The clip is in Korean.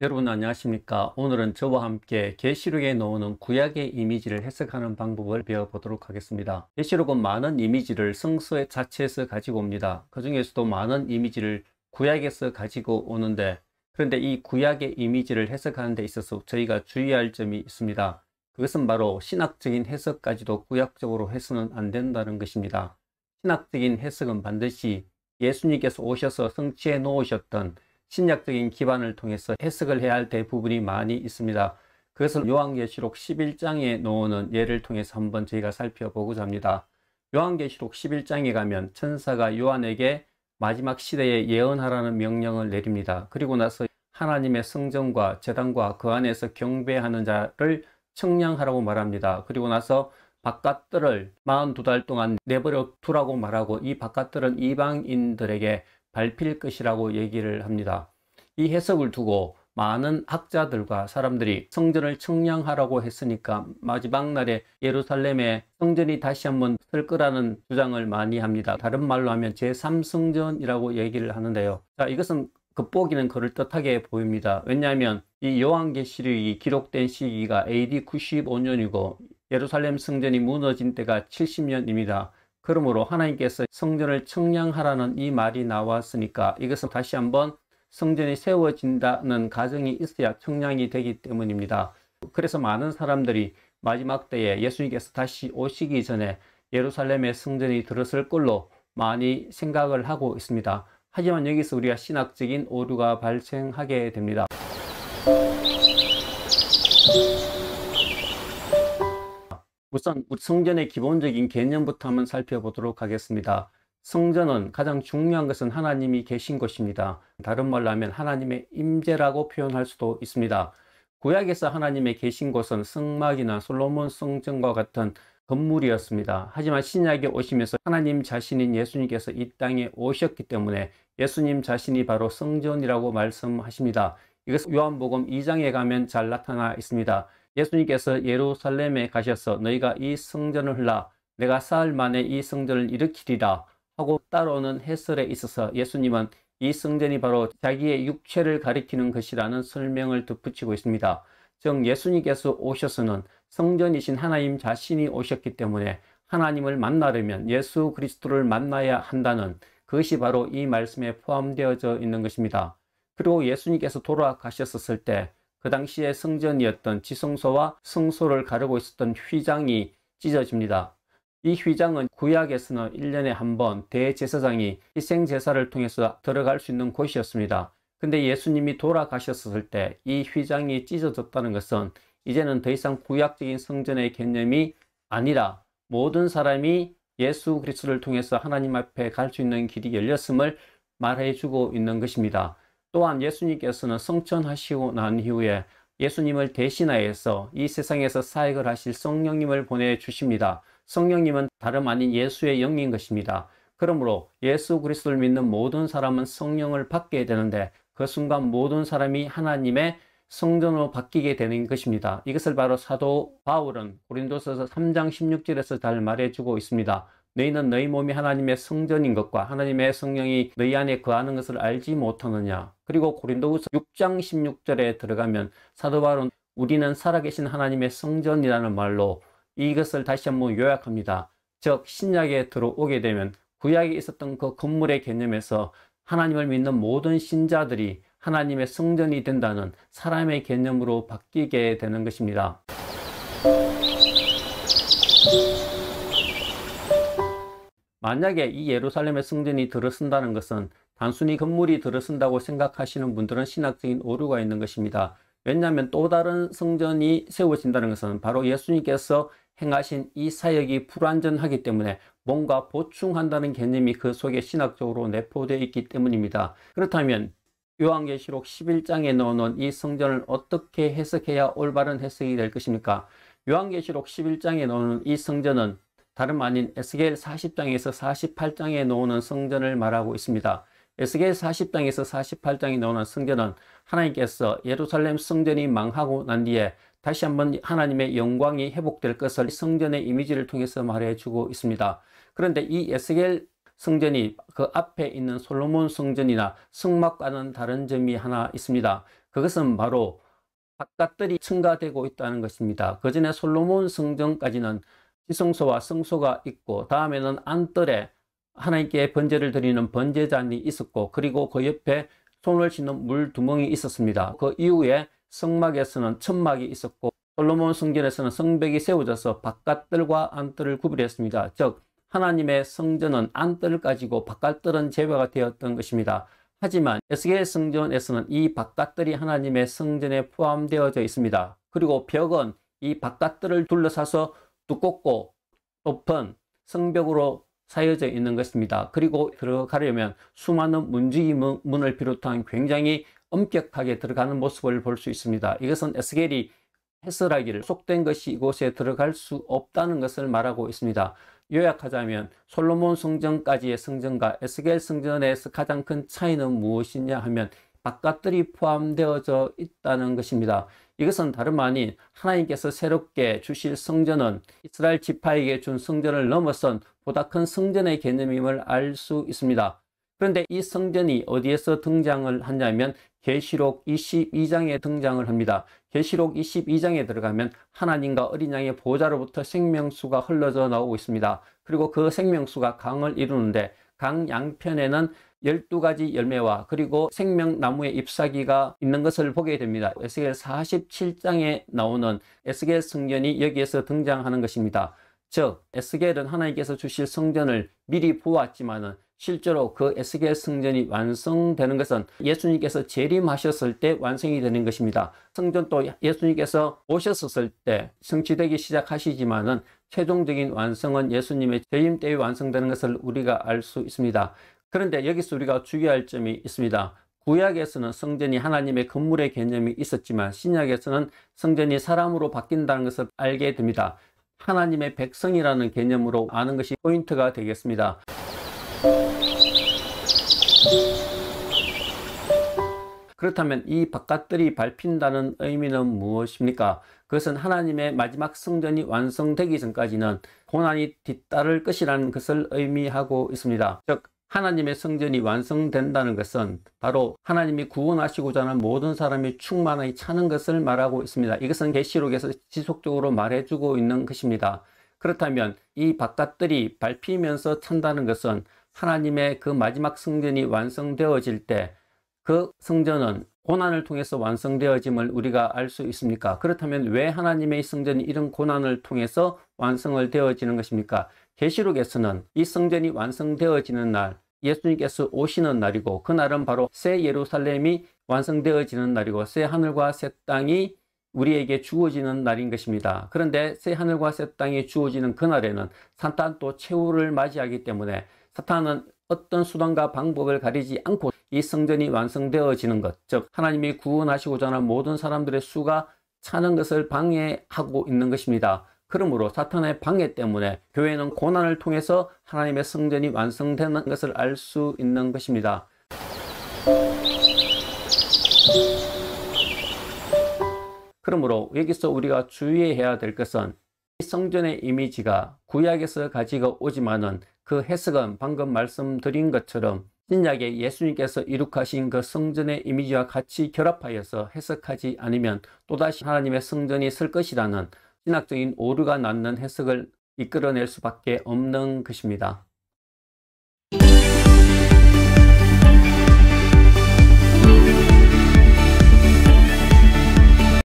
여러분 안녕하십니까? 오늘은 저와 함께 계시록에 나오는 구약의 이미지를 해석하는 방법을 배워보도록 하겠습니다. 계시록은 많은 이미지를 성서 자체에서 가지고 옵니다. 그 중에서도 많은 이미지를 구약에서 가지고 오는데, 그런데 이 구약의 이미지를 해석하는 데 있어서 저희가 주의할 점이 있습니다. 그것은 바로 신학적인 해석까지도 구약적으로 해서는 안 된다는 것입니다. 신학적인 해석은 반드시 예수님께서 오셔서 성취해 놓으셨던 신약적인 기반을 통해서 해석을 해야 할 부분이 많이 있습니다. 그것을 요한계시록 11장에 나오는 예를 통해서 한번 저희가 살펴보고자 합니다. 요한계시록 11장에 가면 천사가 요한에게 마지막 시대에 예언하라는 명령을 내립니다. 그리고 나서 하나님의 성전과 제단과 그 안에서 경배하는 자를 청량하라고 말합니다. 그리고 나서 바깥들을 42달 동안 내버려 두라고 말하고, 이 바깥들은 이방인들에게 밟힐 것이라고 얘기를 합니다. 이 해석을 두고 많은 학자들과 사람들이 성전을 청량하라고 했으니까 마지막 날에 예루살렘에 성전이 다시 한번 설 거라는 주장을 많이 합니다. 다른 말로 하면 제3성전이라고 얘기를 하는데요. 자, 이것은 겉보기는 그럴듯하게 보입니다. 왜냐하면 이 요한계시록이 기록된 시기가 AD 95년이고 예루살렘 성전이 무너진 때가 70년입니다. 그러므로 하나님께서 성전을 청량하라는 이 말이 나왔으니까 이것은 다시 한번 성전이 세워진다는 가정이 있어야 청량이 되기 때문입니다. 그래서 많은 사람들이 마지막 때에 예수님께서 다시 오시기 전에 예루살렘의 성전이 들었을 걸로 많이 생각을 하고 있습니다. 하지만 여기서 우리가 신학적인 오류가 발생하게 됩니다. 우선 성전의 기본적인 개념부터 한번 살펴보도록 하겠습니다. 성전은 가장 중요한 것은 하나님이 계신 곳입니다. 다른 말로 하면 하나님의 임재라고 표현할 수도 있습니다. 구약에서 하나님의 계신 곳은 성막이나 솔로몬 성전과 같은 건물이었습니다. 하지만 신약에 오시면서 하나님 자신인 예수님께서 이 땅에 오셨기 때문에 예수님 자신이 바로 성전이라고 말씀하십니다. 이것은 요한복음 2장에 가면 잘 나타나 있습니다. 예수님께서 예루살렘에 가셔서 너희가 이 성전을 헐라 내가 사흘 만에 이 성전을 일으키리라 하고 따라오는 해설에 있어서 예수님은 이 성전이 바로 자기의 육체를 가리키는 것이라는 설명을 덧붙이고 있습니다. 즉 예수님께서 오셔서는 성전이신 하나님 자신이 오셨기 때문에 하나님을 만나려면 예수 그리스도를 만나야 한다는 그것이 바로 이 말씀에 포함되어져 있는 것입니다. 그리고 예수님께서 돌아가셨을 때 그 당시에 성전이었던 지성소와 성소를 가르고 있었던 휘장이 찢어집니다. 이 휘장은 구약에서는 1년에 한 번 대제사장이 희생제사를 통해서 들어갈 수 있는 곳이었습니다. 근데 예수님이 돌아가셨을 때 이 휘장이 찢어졌다는 것은 이제는 더 이상 구약적인 성전의 개념이 아니라 모든 사람이 예수 그리스도를 통해서 하나님 앞에 갈 수 있는 길이 열렸음을 말해주고 있는 것입니다. 또한 예수님께서는 성천하시고 난 이후에 예수님을 대신하여서 이 세상에서 사역을 하실 성령님을 보내주십니다. 성령님은 다름 아닌 예수의 영인 것입니다. 그러므로 예수 그리스도를 믿는 모든 사람은 성령을 받게 되는데 그 순간 모든 사람이 하나님의 성전으로 바뀌게 되는 것입니다. 이것을 바로 사도 바울은 고린도서서 3장 16절에서 잘 말해주고 있습니다. 너희는 너희 몸이 하나님의 성전인 것과 하나님의 성령이 너희 안에 거하는 것을 알지 못하느냐. 그리고 고린도후서 6장 16절에 들어가면 사도 바울은 우리는 살아계신 하나님의 성전이라는 말로 이것을 다시 한번 요약합니다. 즉 신약에 들어오게 되면 구약에 있었던 그 건물의 개념에서 하나님을 믿는 모든 신자들이 하나님의 성전이 된다는 사람의 개념으로 바뀌게 되는 것입니다. 만약에 이 예루살렘의 성전이 들어선다는 것은 단순히 건물이 들어선다고 생각하시는 분들은 신학적인 오류가 있는 것입니다. 왜냐하면 또 다른 성전이 세워진다는 것은 바로 예수님께서 행하신 이 사역이 불완전하기 때문에 뭔가 보충한다는 개념이 그 속에 신학적으로 내포되어 있기 때문입니다. 그렇다면 요한계시록 11장에 넣어놓은 이 성전을 어떻게 해석해야 올바른 해석이 될 것입니까? 요한계시록 11장에 넣어놓은 이 성전은 다름 아닌 에스겔 40장에서 48장에 나오는 성전을 말하고 있습니다. 에스겔 40장에서 48장에 나오는 성전은 하나님께서 예루살렘 성전이 망하고 난 뒤에 다시 한번 하나님의 영광이 회복될 것을 성전의 이미지를 통해서 말해주고 있습니다. 그런데 이 에스겔 성전이 그 앞에 있는 솔로몬 성전이나 성막과는 다른 점이 하나 있습니다. 그것은 바로 바깥들이 층가되고 있다는 것입니다. 그 전에 솔로몬 성전까지는 지성소와 성소가 있고, 다음에는 안뜰에 하나님께 번제를 드리는 번제잔이 있었고, 그리고 그 옆에 손을 씻는 물두멍이 있었습니다. 그 이후에 성막에서는 천막이 있었고, 솔로몬 성전에서는 성벽이 세워져서 바깥뜰과 안뜰을 구분했습니다. 즉 하나님의 성전은 안뜰을 가지고 바깥뜰은 제외가 되었던 것입니다. 하지만 에스겔 성전에서는 이 바깥뜰이 하나님의 성전에 포함되어져 있습니다. 그리고 벽은 이 바깥뜰을 둘러싸서 두껍고 높은 성벽으로 쌓여져 있는 것입니다. 그리고 들어가려면 수많은 문지기 문을 비롯한 굉장히 엄격하게 들어가는 모습을 볼 수 있습니다. 이것은 에스겔이 해설하기를 속된 것이 이곳에 들어갈 수 없다는 것을 말하고 있습니다. 요약하자면 솔로몬 성전까지의 성전과 에스겔 성전에서 가장 큰 차이는 무엇이냐 하면 바깥들이 포함되어져 있다는 것입니다. 이것은 다름 아닌 하나님께서 새롭게 주실 성전은 이스라엘 지파에게 준 성전을 넘어선 보다 큰 성전의 개념임을 알 수 있습니다. 그런데 이 성전이 어디에서 등장을 하냐면 계시록 22장에 등장을 합니다. 계시록 22장에 들어가면 하나님과 어린 양의 보좌로부터 생명수가 흘러져 나오고 있습니다. 그리고 그 생명수가 강을 이루는데 강 양편에는 12가지 열매와 그리고 생명나무의 잎사귀가 있는 것을 보게 됩니다. 에스겔 47장에 나오는 에스겔 성전이 여기에서 등장하는 것입니다. 즉 에스겔은 하나님께서 주실 성전을 미리 보았지만은 실제로 그 에스겔 성전이 완성되는 것은 예수님께서 재림하셨을 때 완성이 되는 것입니다. 성전도 예수님께서 오셨을 때 성취되기 시작하시지만은 최종적인 완성은 예수님의 재림 때에 완성되는 것을 우리가 알 수 있습니다. 그런데 여기서 우리가 주의할 점이 있습니다. 구약에서는 성전이 하나님의 건물의 개념이 있었지만 신약에서는 성전이 사람으로 바뀐다는 것을 알게 됩니다. 하나님의 백성이라는 개념으로 아는 것이 포인트가 되겠습니다. 그렇다면 이 바깥들이 밟힌다는 의미는 무엇입니까? 그것은 하나님의 마지막 성전이 완성되기 전까지는 고난이 뒤따를 것이라는 것을 의미하고 있습니다. 즉 하나님의 성전이 완성된다는 것은 바로 하나님이 구원하시고자 하는 모든 사람이 충만하게 차는 것을 말하고 있습니다. 이것은 계시록에서 지속적으로 말해주고 있는 것입니다. 그렇다면 이 바깥들이 밟히면서 찬다는 것은 하나님의 그 마지막 성전이 완성되어질 때 그 성전은 고난을 통해서 완성되어짐을 우리가 알 수 있습니까? 그렇다면 왜 하나님의 성전이 이런 고난을 통해서 완성을 되어지는 것입니까? 계시록에서는 이 성전이 완성되어지는 날, 예수님께서 오시는 날이고 그날은 바로 새 예루살렘이 완성되어지는 날이고 새 하늘과 새 땅이 우리에게 주어지는 날인 것입니다. 그런데 새 하늘과 새 땅이 주어지는 그날에는 사탄도 최후를 맞이하기 때문에 사탄은 어떤 수단과 방법을 가리지 않고 이 성전이 완성되어지는 것, 즉 하나님이 구원하시고자 하는 모든 사람들의 수가 차는 것을 방해하고 있는 것입니다. 그러므로 사탄의 방해 때문에 교회는 고난을 통해서 하나님의 성전이 완성되는 것을 알 수 있는 것입니다. 그러므로 여기서 우리가 주의해야 될 것은 이 성전의 이미지가 구약에서 가지고 오지만은 그 해석은 방금 말씀드린 것처럼 신약에 예수님께서 이룩하신 그 성전의 이미지와 같이 결합하여서 해석하지 않으면 또다시 하나님의 성전이 설 것이라는 신학적인 오류가 낳는 해석을 이끌어낼 수밖에 없는 것입니다.